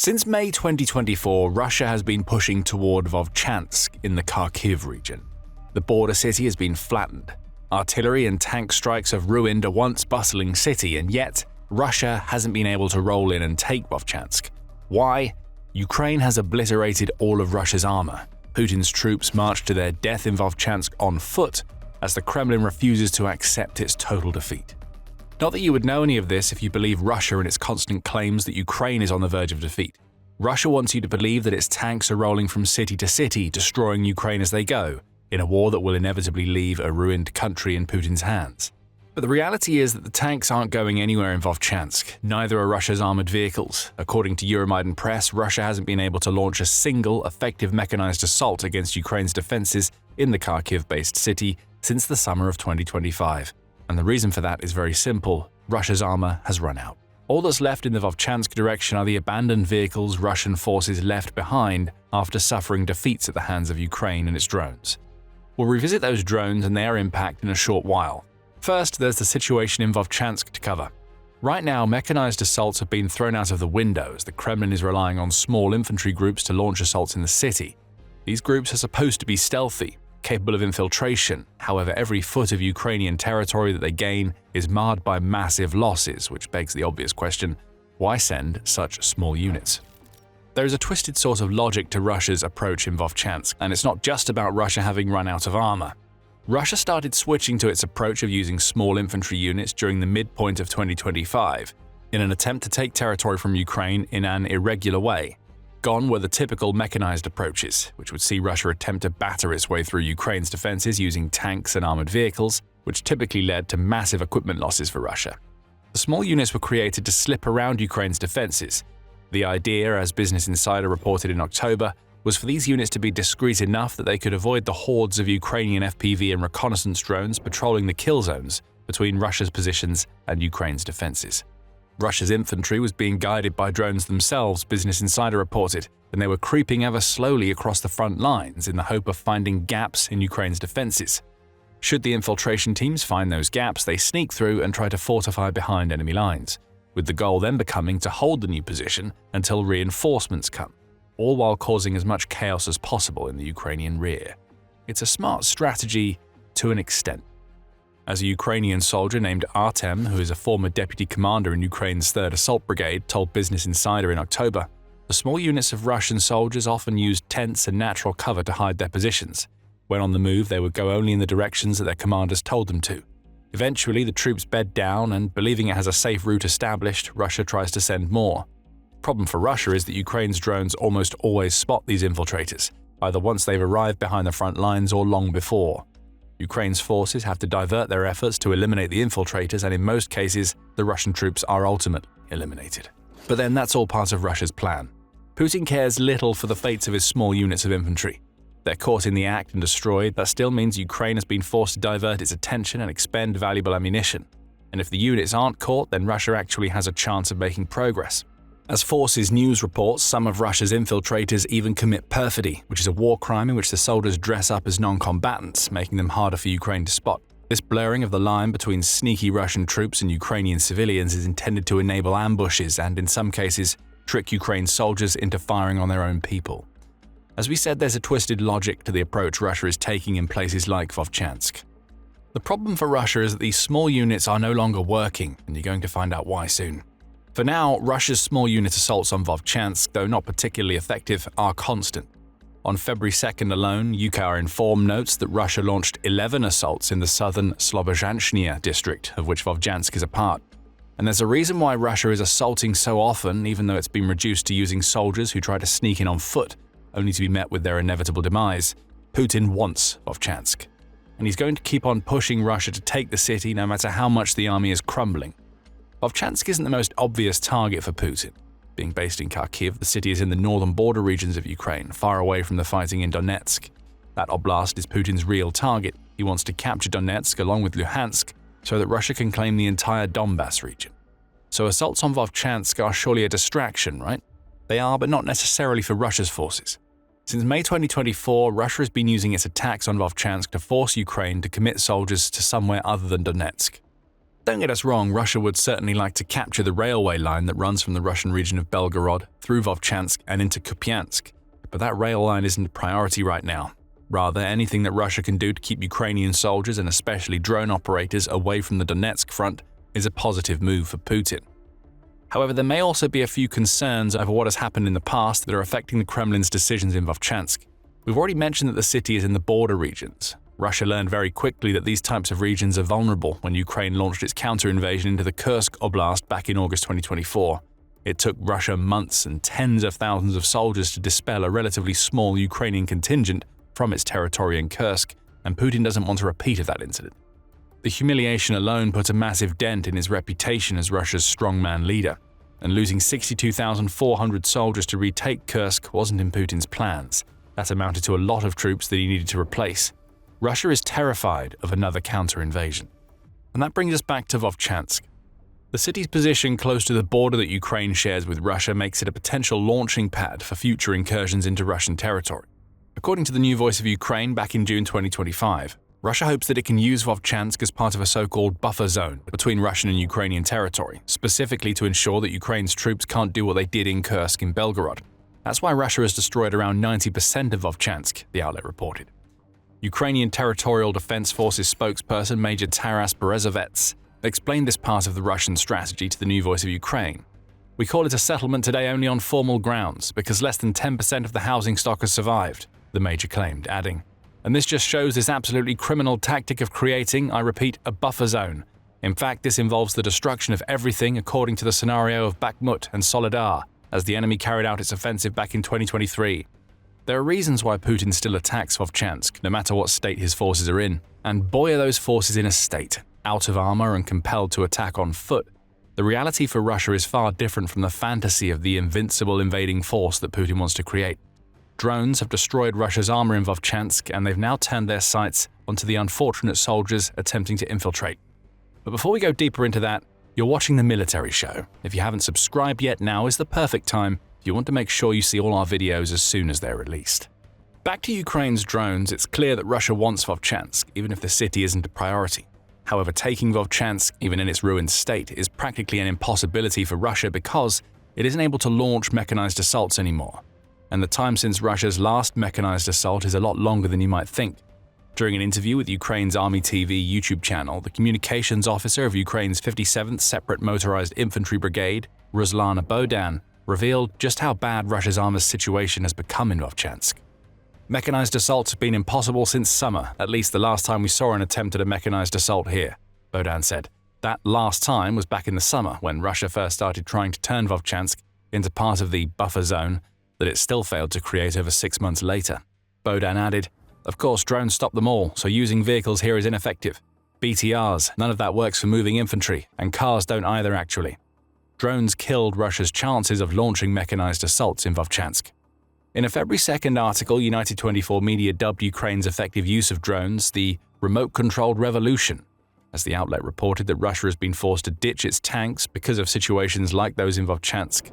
Since May 2024, Russia has been pushing toward Vovchansk in the Kharkiv region. The border city has been flattened. Artillery and tank strikes have ruined a once bustling city, and yet Russia hasn't been able to roll in and take Vovchansk. Why? Ukraine has obliterated all of Russia's armor. Putin's troops march to their death in Vovchansk on foot as the Kremlin refuses to accept its total defeat. Not that you would know any of this if you believe Russia and its constant claims that Ukraine is on the verge of defeat. Russia wants you to believe that its tanks are rolling from city to city, destroying Ukraine as they go, in a war that will inevitably leave a ruined country in Putin's hands. But the reality is that the tanks aren't going anywhere in Vovchansk, neither are Russia's armored vehicles. According to Euromaidan press, Russia hasn't been able to launch a single effective mechanized assault against Ukraine's defenses in the Kharkiv-based city since the summer of 2025. And the reason for that is very simple: Russia's armor has run out. All that's left in the Vovchansk direction are the abandoned vehicles Russian forces left behind after suffering defeats at the hands of Ukraine and its drones. We'll revisit those drones and their impact in a short while. First, there's the situation in Vovchansk to cover. Right now, mechanized assaults have been thrown out of the window as the Kremlin is relying on small infantry groups to launch assaults in the city. These groups are supposed to be stealthy, capable of infiltration. However, every foot of Ukrainian territory that they gain is marred by massive losses, which begs the obvious question: why send such small units? There is a twisted sort of logic to Russia's approach in Vovchansk, and it's not just about Russia having run out of armor. Russia started switching to its approach of using small infantry units during the midpoint of 2025 in an attempt to take territory from Ukraine in an irregular way. Gone were the typical mechanized approaches, which would see Russia attempt to batter its way through Ukraine's defenses using tanks and armored vehicles, which typically led to massive equipment losses for Russia. The small units were created to slip around Ukraine's defenses. The idea, as Business Insider reported in October, was for these units to be discreet enough that they could avoid the hordes of Ukrainian FPV and reconnaissance drones patrolling the kill zones between Russia's positions and Ukraine's defenses. Russia's infantry was being guided by drones themselves, Business Insider reported, and they were creeping ever slowly across the front lines in the hope of finding gaps in Ukraine's defenses. Should the infiltration teams find those gaps, they sneak through and try to fortify behind enemy lines, with the goal then becoming to hold the new position until reinforcements come, all while causing as much chaos as possible in the Ukrainian rear. It's a smart strategy to an extent. As a Ukrainian soldier named Artem, who is a former deputy commander in Ukraine's 3rd Assault Brigade, told Business Insider in October, the small units of Russian soldiers often used tents and natural cover to hide their positions. When on the move, they would go only in the directions that their commanders told them to. Eventually, the troops bed down, and believing it has a safe route established, Russia tries to send more. The problem for Russia is that Ukraine's drones almost always spot these infiltrators, either once they've arrived behind the front lines or long before. Ukraine's forces have to divert their efforts to eliminate the infiltrators, and in most cases, the Russian troops are ultimately eliminated. But then that's all part of Russia's plan. Putin cares little for the fates of his small units of infantry. They're caught in the act and destroyed. That still means Ukraine has been forced to divert its attention and expend valuable ammunition. And if the units aren't caught, then Russia actually has a chance of making progress. As Forces News reports, some of Russia's infiltrators even commit perfidy, which is a war crime in which the soldiers dress up as non-combatants, making them harder for Ukraine to spot. This blurring of the line between sneaky Russian troops and Ukrainian civilians is intended to enable ambushes and, in some cases, trick Ukraine's soldiers into firing on their own people. As we said, there's a twisted logic to the approach Russia is taking in places like Vovchansk. The problem for Russia is that these small units are no longer working, and you're going to find out why soon. For now, Russia's small unit assaults on Vovchansk, though not particularly effective, are constant. On February 2nd alone, UKR Inform notes that Russia launched 11 assaults in the southern Slobozhanshnia district, of which Vovchansk is a part. And there's a reason why Russia is assaulting so often, even though it's been reduced to using soldiers who try to sneak in on foot, only to be met with their inevitable demise. Putin wants Vovchansk, and he's going to keep on pushing Russia to take the city no matter how much the army is crumbling. Vovchansk isn't the most obvious target for Putin. Being based in Kharkiv, the city is in the northern border regions of Ukraine, far away from the fighting in Donetsk. That oblast is Putin's real target. He wants to capture Donetsk along with Luhansk so that Russia can claim the entire Donbass region. So assaults on Vovchansk are surely a distraction, right? They are, but not necessarily for Russia's forces. Since May 2024, Russia has been using its attacks on Vovchansk to force Ukraine to commit soldiers to somewhere other than Donetsk. Don't get us wrong, Russia would certainly like to capture the railway line that runs from the Russian region of Belgorod through Vovchansk and into Kupiansk, but that rail line isn't a priority right now. Rather, anything that Russia can do to keep Ukrainian soldiers and especially drone operators away from the Donetsk front is a positive move for Putin. However, there may also be a few concerns over what has happened in the past that are affecting the Kremlin's decisions in Vovchansk. We've already mentioned that the city is in the border regions. Russia learned very quickly that these types of regions are vulnerable when Ukraine launched its counter-invasion into the Kursk Oblast back in August 2024. It took Russia months and tens of thousands of soldiers to dispel a relatively small Ukrainian contingent from its territory in Kursk, and Putin doesn't want a repeat of that incident. The humiliation alone put a massive dent in his reputation as Russia's strongman leader, and losing 62,400 soldiers to retake Kursk wasn't in Putin's plans. That amounted to a lot of troops that he needed to replace. Russia is terrified of another counter-invasion. And that brings us back to Vovchansk. The city's position close to the border that Ukraine shares with Russia makes it a potential launching pad for future incursions into Russian territory. According to the New Voice of Ukraine back in June 2025, Russia hopes that it can use Vovchansk as part of a so-called buffer zone between Russian and Ukrainian territory, specifically to ensure that Ukraine's troops can't do what they did in Kursk and Belgorod. That's why Russia has destroyed around 90% of Vovchansk, the outlet reported. Ukrainian Territorial Defense Forces spokesperson Major Taras Berezovets explained this part of the Russian strategy to the New Voice of Ukraine. "We call it a settlement today only on formal grounds, because less than 10% of the housing stock has survived," the major claimed, adding, "And this just shows this absolutely criminal tactic of creating, I repeat, a buffer zone. In fact, this involves the destruction of everything according to the scenario of Bakhmut and Soledar, as the enemy carried out its offensive back in 2023. There are reasons why Putin still attacks Vovchansk, no matter what state his forces are in. And boy are those forces in a state, out of armor and compelled to attack on foot. The reality for Russia is far different from the fantasy of the invincible invading force that Putin wants to create. Drones have destroyed Russia's armor in Vovchansk, and they've now turned their sights onto the unfortunate soldiers attempting to infiltrate. But before we go deeper into that, you're watching The Military Show. If you haven't subscribed yet, now is the perfect time if you want to make sure you see all our videos as soon as they're released. Back to Ukraine's drones, it's clear that Russia wants Vovchansk, even if the city isn't a priority. However, taking Vovchansk, even in its ruined state, is practically an impossibility for Russia because it isn't able to launch mechanized assaults anymore. And the time since Russia's last mechanized assault is a lot longer than you might think. During an interview with Ukraine's Army TV YouTube channel, the communications officer of Ukraine's 57th Separate Motorized Infantry Brigade, Ruslana Bohdan, revealed just how bad Russia's armor situation has become in Vovchansk. "Mechanized assaults have been impossible since summer, at least the last time we saw an attempt at a mechanized assault here," Bohdan said. That last time was back in the summer when Russia first started trying to turn Vovchansk into part of the buffer zone that it still failed to create over 6 months later. Bohdan added, "Of course, drones stop them all, so using vehicles here is ineffective. BTRs, none of that works for moving infantry, and cars don't either actually. Drones killed Russia's chances of launching mechanized assaults in Vovchansk." In a February 2nd article, United 24 Media dubbed Ukraine's effective use of drones the remote-controlled revolution, as the outlet reported that Russia has been forced to ditch its tanks because of situations like those in Vovchansk.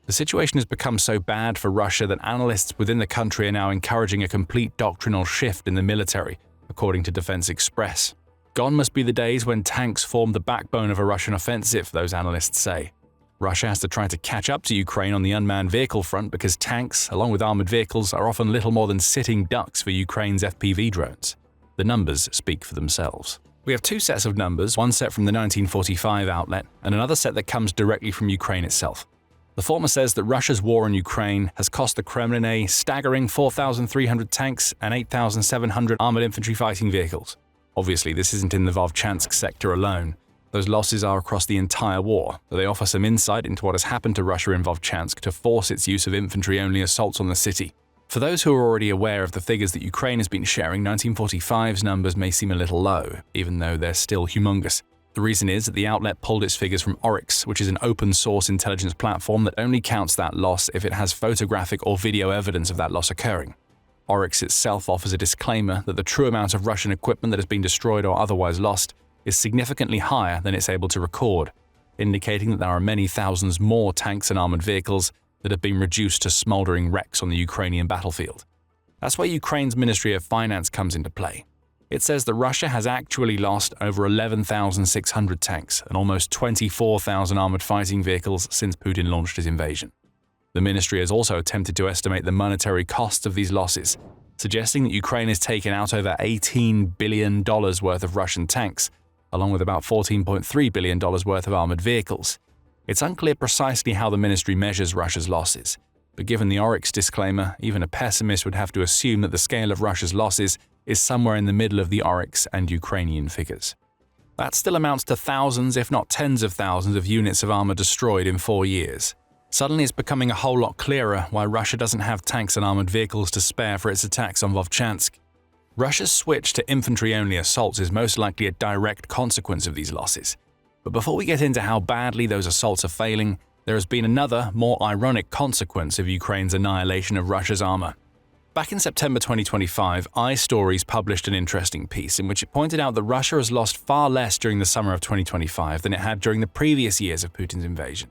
The situation has become so bad for Russia that analysts within the country are now encouraging a complete doctrinal shift in the military, according to Defense Express. Gone must be the days when tanks formed the backbone of a Russian offensive, those analysts say. Russia has to try to catch up to Ukraine on the unmanned vehicle front because tanks, along with armored vehicles, are often little more than sitting ducks for Ukraine's FPV drones. The numbers speak for themselves. We have two sets of numbers, one set from the 1945 outlet and another set that comes directly from Ukraine itself. The former says that Russia's war in Ukraine has cost the Kremlin a staggering 4,300 tanks and 8,700 armored infantry fighting vehicles. Obviously, this isn't in the Vovchansk sector alone. Those losses are across the entire war, but they offer some insight into what has happened to Russia in Vovchansk to force its use of infantry-only assaults on the city. For those who are already aware of the figures that Ukraine has been sharing, 1945's numbers may seem a little low, even though they're still humongous. The reason is that the outlet pulled its figures from Oryx, which is an open-source intelligence platform that only counts that loss if it has photographic or video evidence of that loss occurring. Oryx itself offers a disclaimer that the true amount of Russian equipment that has been destroyed or otherwise lost is significantly higher than it's able to record, indicating that there are many thousands more tanks and armored vehicles that have been reduced to smoldering wrecks on the Ukrainian battlefield. That's where Ukraine's Ministry of Finance comes into play. It says that Russia has actually lost over 11,600 tanks and almost 24,000 armored fighting vehicles since Putin launched his invasion. The ministry has also attempted to estimate the monetary costs of these losses, suggesting that Ukraine has taken out over $18 billion worth of Russian tanks, along with about $14.3 billion worth of armored vehicles. It's unclear precisely how the ministry measures Russia's losses, but given the Oryx disclaimer, even a pessimist would have to assume that the scale of Russia's losses is somewhere in the middle of the Oryx and Ukrainian figures. That still amounts to thousands, if not tens of thousands, of units of armor destroyed in 4 years. Suddenly it's becoming a whole lot clearer why Russia doesn't have tanks and armored vehicles to spare for its attacks on Vovchansk. Russia's switch to infantry-only assaults is most likely a direct consequence of these losses. But before we get into how badly those assaults are failing, there has been another, more ironic consequence of Ukraine's annihilation of Russia's armor. Back in September 2025, iStories published an interesting piece in which it pointed out that Russia has lost far less during the summer of 2025 than it had during the previous years of Putin's invasion.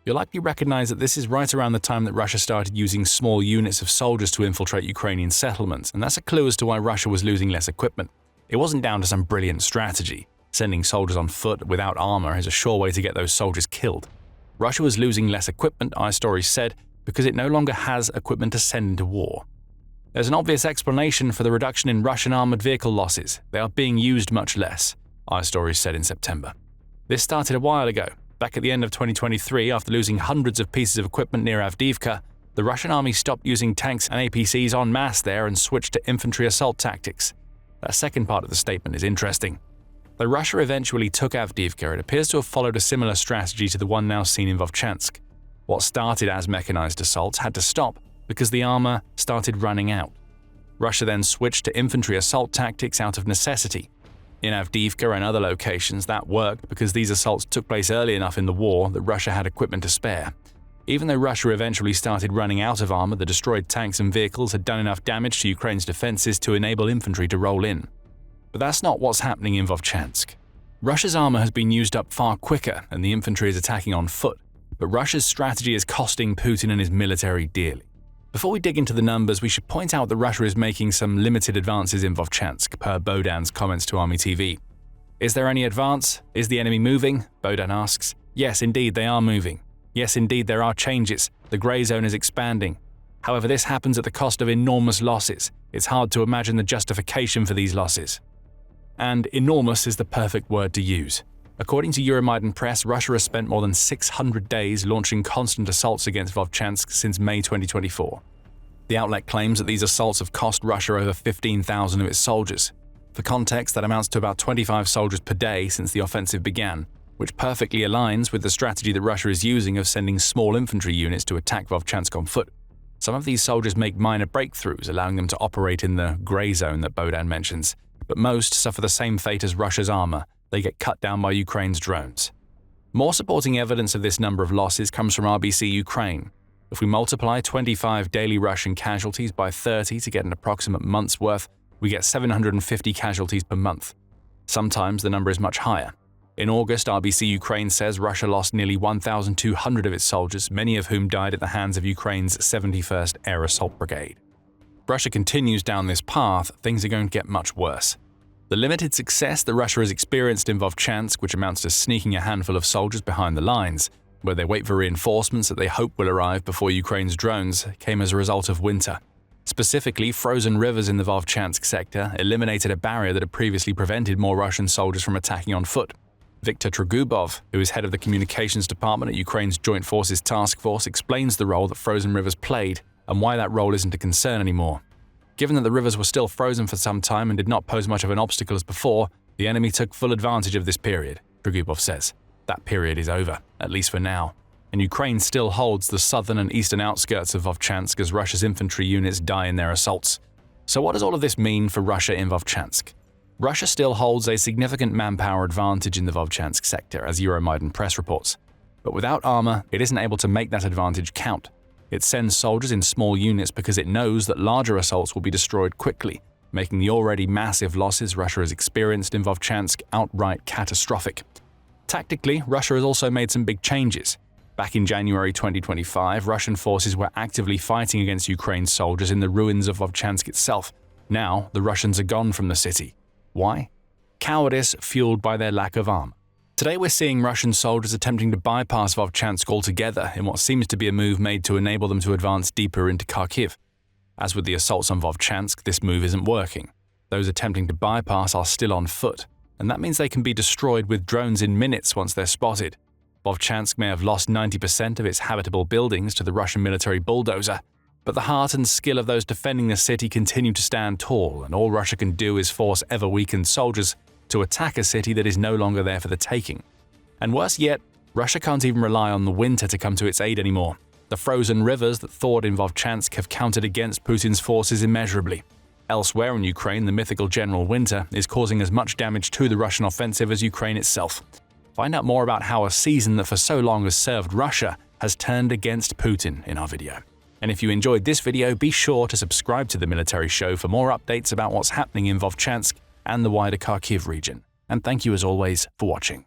You'll likely recognize that this is right around the time that Russia started using small units of soldiers to infiltrate Ukrainian settlements, and that's a clue as to why Russia was losing less equipment. It wasn't down to some brilliant strategy. Sending soldiers on foot without armor is a sure way to get those soldiers killed. Russia was losing less equipment, iStories said, because it no longer has equipment to send into war. There's an obvious explanation for the reduction in Russian armored vehicle losses. They are being used much less, iStories said in September. This started a while ago. Back at the end of 2023, after losing hundreds of pieces of equipment near Avdiivka, the Russian army stopped using tanks and APCs en masse there and switched to infantry assault tactics. That second part of the statement is interesting. Though Russia eventually took Avdiivka, it appears to have followed a similar strategy to the one now seen in Vovchansk. What started as mechanized assaults had to stop because the armor started running out. Russia then switched to infantry assault tactics out of necessity. In Avdiivka and other locations, that worked because these assaults took place early enough in the war that Russia had equipment to spare. Even though Russia eventually started running out of armor, the destroyed tanks and vehicles had done enough damage to Ukraine's defenses to enable infantry to roll in. But that's not what's happening in Vovchansk. Russia's armor has been used up far quicker and the infantry is attacking on foot, but Russia's strategy is costing Putin and his military dearly. Before we dig into the numbers, we should point out that Russia is making some limited advances in Vovchansk, per Bohdan's comments to Army TV. Is there any advance? Is the enemy moving? Bohdan asks. Yes, indeed, they are moving. Yes, indeed, there are changes. The grey zone is expanding. However, this happens at the cost of enormous losses. It's hard to imagine the justification for these losses. And enormous is the perfect word to use. According to Euromaidan Press, Russia has spent more than 600 days launching constant assaults against Vovchansk since May 2024. The outlet claims that these assaults have cost Russia over 15,000 of its soldiers. For context, that amounts to about 25 soldiers per day since the offensive began, which perfectly aligns with the strategy that Russia is using of sending small infantry units to attack Vovchansk on foot. Some of these soldiers make minor breakthroughs, allowing them to operate in the grey zone that Bohdan mentions, but most suffer the same fate as Russia's armor. They get cut down by Ukraine's drones. More supporting evidence of this number of losses comes from RBC Ukraine. If we multiply 25 daily Russian casualties by 30 to get an approximate month's worth, we get 750 casualties per month. Sometimes the number is much higher. In August, RBC Ukraine says Russia lost nearly 1,200 of its soldiers, many of whom died at the hands of Ukraine's 71st Air Assault Brigade. If Russia continues down this path, things are going to get much worse. The limited success that Russia has experienced in Vovchansk, which amounts to sneaking a handful of soldiers behind the lines, where they wait for reinforcements that they hope will arrive before Ukraine's drones, came as a result of winter. Specifically, frozen rivers in the Vovchansk sector eliminated a barrier that had previously prevented more Russian soldiers from attacking on foot. Viktor Trugubov, who is head of the communications department at Ukraine's Joint Forces Task Force, explains the role that frozen rivers played and why that role isn't a concern anymore. Given that the rivers were still frozen for some time and did not pose much of an obstacle as before, the enemy took full advantage of this period, Trugubov says. That period is over, at least for now, and Ukraine still holds the southern and eastern outskirts of Vovchansk as Russia's infantry units die in their assaults. So what does all of this mean for Russia in Vovchansk? Russia still holds a significant manpower advantage in the Vovchansk sector, as Euromaidan Press reports. But without armor, it isn't able to make that advantage count. It sends soldiers in small units because it knows that larger assaults will be destroyed quickly, making the already massive losses Russia has experienced in Vovchansk outright catastrophic. Tactically, Russia has also made some big changes. Back in January 2025, Russian forces were actively fighting against Ukraine's soldiers in the ruins of Vovchansk itself. Now, the Russians are gone from the city. Why? Cowardice fueled by their lack of armor. Today we're seeing Russian soldiers attempting to bypass Vovchansk altogether in what seems to be a move made to enable them to advance deeper into Kharkiv. As with the assaults on Vovchansk, this move isn't working. Those attempting to bypass are still on foot, and that means they can be destroyed with drones in minutes once they're spotted. Vovchansk may have lost 90% of its habitable buildings to the Russian military bulldozer, but the heart and skill of those defending the city continue to stand tall, and all Russia can do is force ever-weakened soldiers to attack a city that is no longer there for the taking. And worse yet, Russia can't even rely on the winter to come to its aid anymore. The frozen rivers that thawed in Vovchansk have counted against Putin's forces immeasurably. Elsewhere in Ukraine, the mythical General Winter is causing as much damage to the Russian offensive as Ukraine itself. Find out more about how a season that for so long has served Russia has turned against Putin in our video. And if you enjoyed this video, be sure to subscribe to the Military Show for more updates about what's happening in Vovchansk and the wider Kharkiv region. And thank you as always for watching.